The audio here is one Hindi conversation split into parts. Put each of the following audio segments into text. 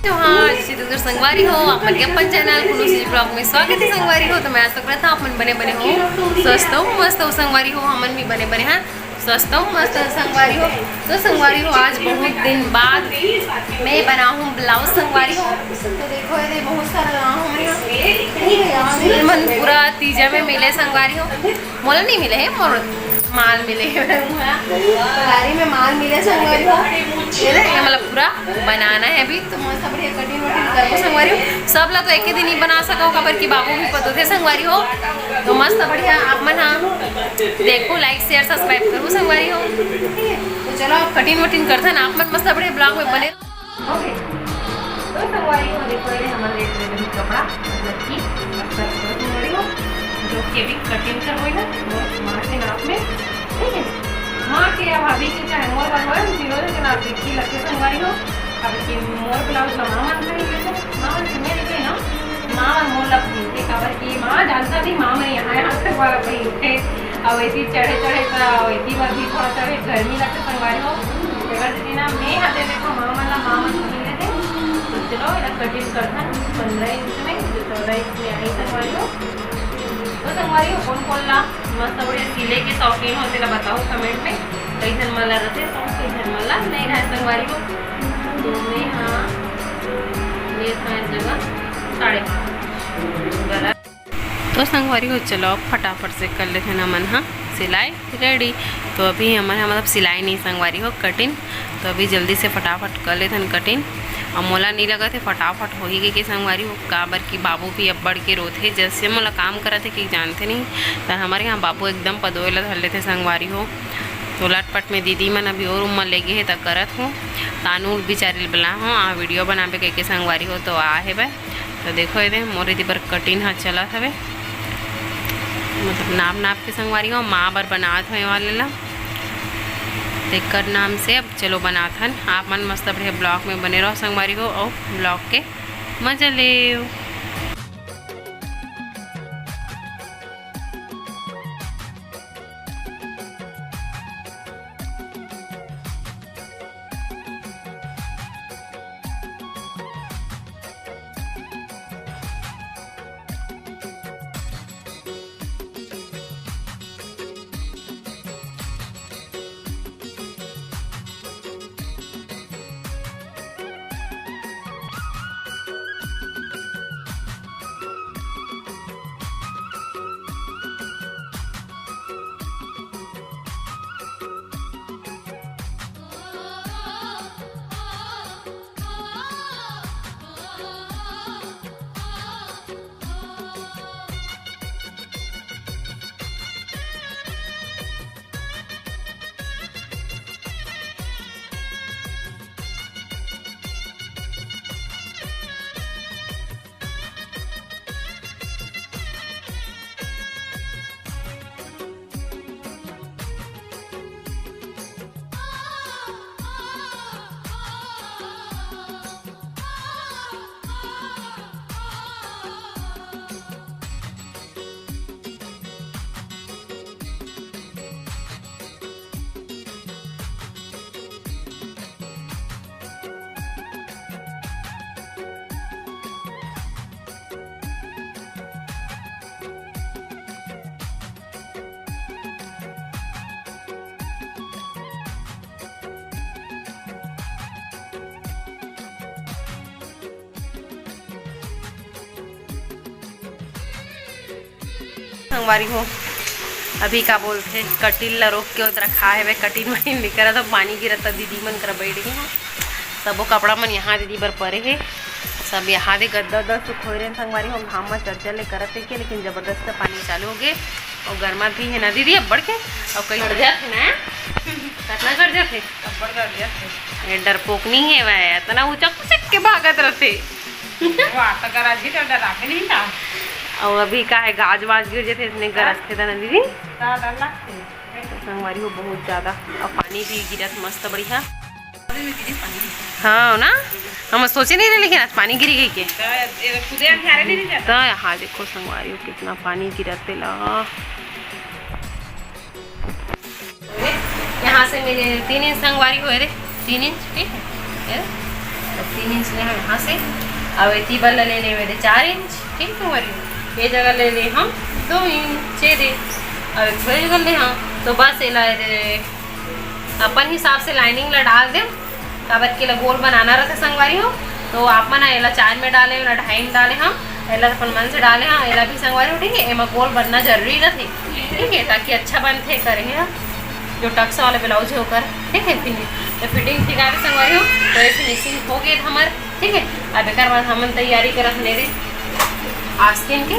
तो हाँ दूर संगवारी हो अपन के अपन चैनल कुनुसी ब्लॉग में स्वागत है। संगवारी हो तो मैं आज तक था अपन बने बने हो स्वस्थ हो मस्त हो संगवारी हो हमन भी बने बने हैं स्वस्थ हो मस्त संगवारी हो। तो संगवारी हो आज बहुत दिन बाद मैं बना हूँ ब्लाउज संगवारी हो। तो देखो ये बहुत सारा बना हूँ मन पूरा तीजा में मिले संगवारी हो। मोल नहीं मिले है मोल माल मिले गाड़ी में माल मिले संगवारी हो। ये मतलब पूरा बनाना है अभी तो मस्त बढ़िया कटिंग वटिंग करो संगवारी हो। सब लोग तो एक ही दिन ही बना सको खबर की बाबू भी पतो थे संगवारी हो। तो मस्त बढ़िया आप मन हाँ देखो लाइक शेयर सब्सक्राइब करो संगवारी हो। तो चलो आप कटिंग वटिंग करते ना आप मन मस्त बढ़िया ब्लॉग में बने। तो संगवारी हो देखो ये हमारे लेट रहे कपड़ा लड़की संगवारी हो जो कि अभी कटिंग कर हुई ना माँ के नाप में ठीक है। माँ के या भाभी के चाहे मोर बनवाए तीनों के नाप की लगते संगवारी हो। अब कि मोर ब्लाउज का माँ मन नहीं लेते माँ मन तुम्हें लिखे ना माँ मन मोर लगती है खबर की माँ जानता थी माँ मैं यहाँ तक वाला कहीं उठे अब ऐसी चढ़े चढ़े वैसी बार भी थोड़ा चढ़े गर्मी लगते संगवारी हो। ना मैं आते देखो माँ मन तुम्हें लेते तो चलो इधर कटिंग करता 15 इंच में 14 इंच में आई संगवारी हो। तो संगवारी हो कौन ला मस्त बढ़िया सिले के शौकीन होते ला बताओ कमेंट में कई जन मला रहते कई जन मला नहीं रहे संगवारी हो। तो मैं हाँ ये जगह 5.5 तो संगवारी हो चलो फटाफट से कर लेते ना मन हाँ सिलाई रेडी। तो अभी हमारे मतलब सिलाई नहीं संगवारी हो कटिंग तो अभी जल्दी से फटाफट कर लेते कटिंग। और मोला नहीं लगा थे फटाफट हो ही गई कि संगवारी हो काबर की बाबू भी अब बढ़ के रोते जैसे मोला काम करा थे कि जानते नहीं तो हमारे यहाँ बाबू एकदम पदोला धर लेते संगवारी हो। तो लटपट में दीदी मन अभी और उम्र ले गए है तो करत हूँ तानू बिचारी बना हूँ आ वीडियो बनाबे कह के संगवारी हो तो आ है भाई। तो देखो ये मोरे दी बर कटिंग हाँ चला हवे मतलब नाप के संगवारी हो माँ बर बनात हो वाले ला देकर नाम से अब चलो बनाथन आप मन मस्त बढ़िया ब्लॉग में बने रहो संगवारी हो और ब्लॉग के मजा ले। संगवारी हो अभी का बोलते कटिल ला रोक के उतर खा है कटिन वटिन निकला तो पानी गिरता दीदी मन कर बैठ गई हैं सबो कपड़ा मन यहाँ दीदी बर परे है सब यहाँ दे गद्दा उद्दा सुखोई रहे संगवारी हो घाम में चर्चा ले करते के लेकिन जबरदस्त पानी चालू हो गए और गर्मा भी है ना दीदी अब बढ़ के और कहीं बढ़ जाते ना कितना कर जाते डरपोक नहीं है वह इतना ऊंचा कुचक के भागत रहते और अभी का है गाज वाज गिर जाते इतने गरज थे ना दीदी तो संगवारी हो बहुत ज़्यादा और पानी भी गिरत मस्त बढ़िया। हाँ ना हम सोचे नहीं रहे लेकिन आज पानी गिरी गई के तो यहाँ देखो संगवारी हो कितना पानी गिरते ला। यहाँ से मेरे 3 इंच संगवारी हुए रे 3 इंच ठीक है तो 3 इंच ले हम यहाँ से। अब इतनी बल ले ले मेरे 4 इंच, ठीक है संगवारी। ये जगह ले ले हम 2 इंच दे। अब एक जगह ले हम तो बस एला अपन हिसाब से लाइनिंग ला डाल दे। काबर के ला गोल बनाना रहता संगवारी हो, तो आप मन एला 4 में डाले एला 2.5 में डाले हम, एला अपन मन से डाले हाँ। एला भी संगवारी हो, ठीक है। एमा गोल बनना जरूरी रहते, ठीक है, ताकि अच्छा बनते करे है जो टक्स वाले ब्लाउज है ओकर, ठीक है। तो फिटिंग ठीक आगे संगवारी हो, तो ये फिनिशिंग हो गए हमार, ठीक है। अब एक बाद हम तैयारी करत मेरे आस्तीन के।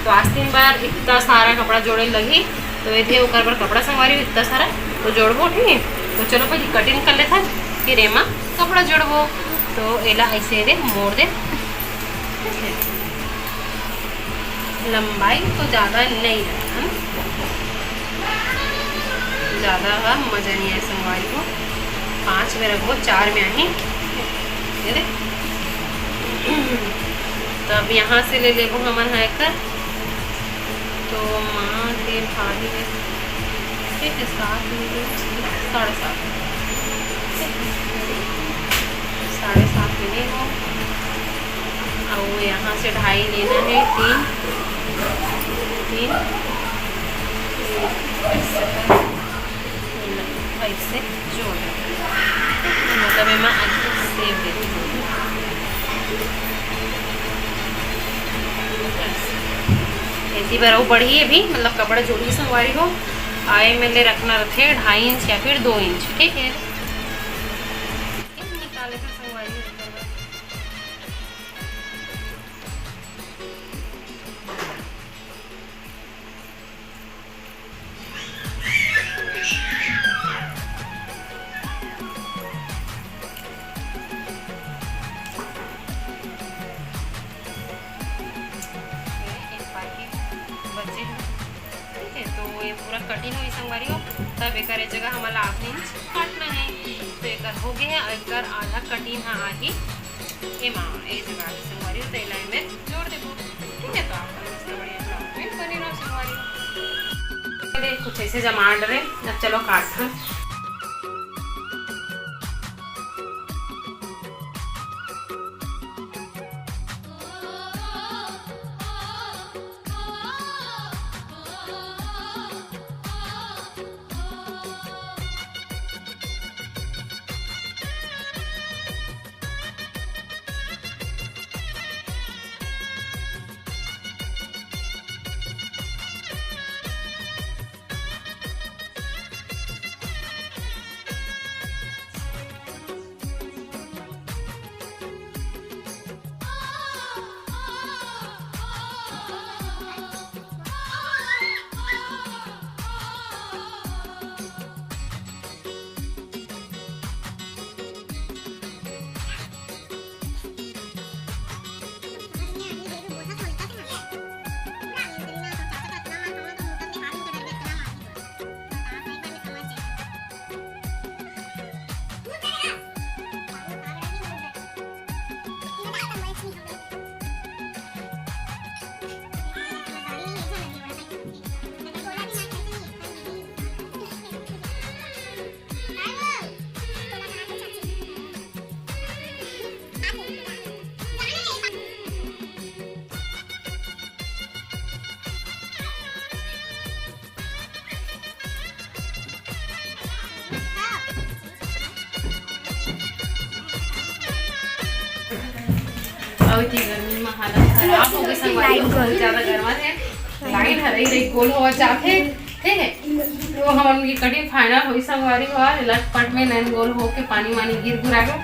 तो आस्तीन बार इतना सारा कपड़ा जोड़े लगी, तो ये ओकर पर कपड़ा संगवारी हो इतना सारा तो जोड़बो, ठीक है। तो चलो भाई कटिंग कर लेता फिर एमा कपड़ा जोड़बो। तो एला ऐसे दे मोड़ दे, ठीक है। लंबाई तो ज़्यादा नहीं है, ज़्यादा मज़ा नहीं है संगवारी को। 5 में रखो, 4 में आई, ये दे। तो अब यहाँ से ले लेबो हमन है कर, तो माँ के भाभी में, ठीक है, 7 में 7.5, 7.5 में ले हो। और यहाँ से 2.5 लेना है, 3 ऐसे जोड़, मतलब मैं आगे सेव देती हूँ। ऐसी बार वो बढ़ी है भी, मतलब कपड़ा जोड़ी संगवारी हो। आए में ले रखना रखे 2.5 इंच या फिर 2 इंच, ठीक है। निकाले तो संगवारी बचे, ठीक है। तो ये पूरा कटिंग हुई संगवारी हो, तब एक जगह हमारा 8 इंच काटना है। तो एक हो गया है, एक आधा कटिंग हाँ आही एमा ए जगह संगवारी हो, तेलाई में जोड़ देबो, ठीक है। तो आप मस्त बढ़िया फ्रॉक बनी रहो संगवारी हो। कुछ ऐसे जमा डरे। अब चलो काट। इतनी गर्मी में हालत खराब हो गई संगवारी, बहुत ज़्यादा गर्मा है। लाइन हर रही गोल हो जाते, ठीक है। तो हम उनकी कटिंग फाइनल हुई संगवारी हुआ, लटपट में नैन गोल हो के पानी वानी गिर गुरा गया।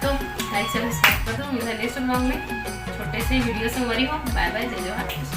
तो ऐसे स्टार्ट कर दो, मिलते नेक्स्ट व्लॉग में छोटे से वीडियो संगवारी हो। बाय बाय, जय जवाहर।